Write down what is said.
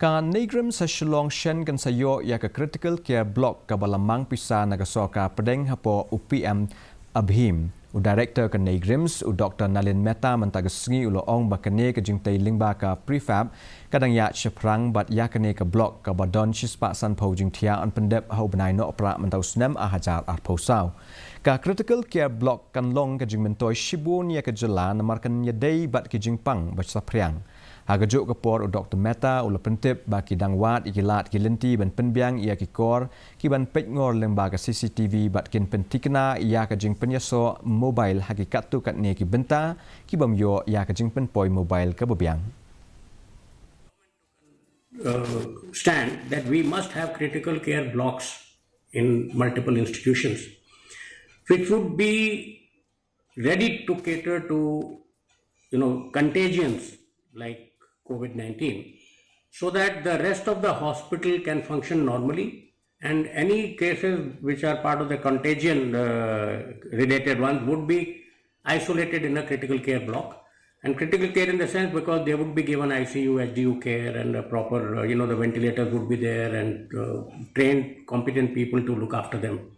Ka Neigrihms sa Shalong Shen kan sayo ya ka critical care block ka balamang pisa nagasoka pedeng hapo UPM Abhim. U director ka Neigrihms u Dr. Nalin Mehta mentagasngi uloong bakane ka Jingtei Lyngba ka Prefab kadang ya Shaphrang bat ya kane ka block ka badon shispa san po Jingtia an pendep hau benai no pra mentau snem a hajar ar posau. Ka critical care block kan long ka jingmentoi shibun ya ka jalan markan ya dei bat ki jingpang bat Shaphrang. Hagajuk kapor u Dr. Mehta ula pentip baki dangwat ikilat kilenti ban penbiang ia kikor kiban pekngor lembaga CCTV bat kin pentikna ia ka jing penyaso mobile hakikat tu kat ne ki benta kibam yo ia ka jing penpoi mobile ka bebiang. Stand that we must have critical care blocks in multiple institutions which would be ready to cater to contagions like COVID-19 so that the rest of the hospital can function normally and any cases which are part of the contagion related ones would be isolated in a critical care block. And critical care in the sense because they would be given ICU, HDU care and a proper, the ventilators would be there and trained, competent people to look after them.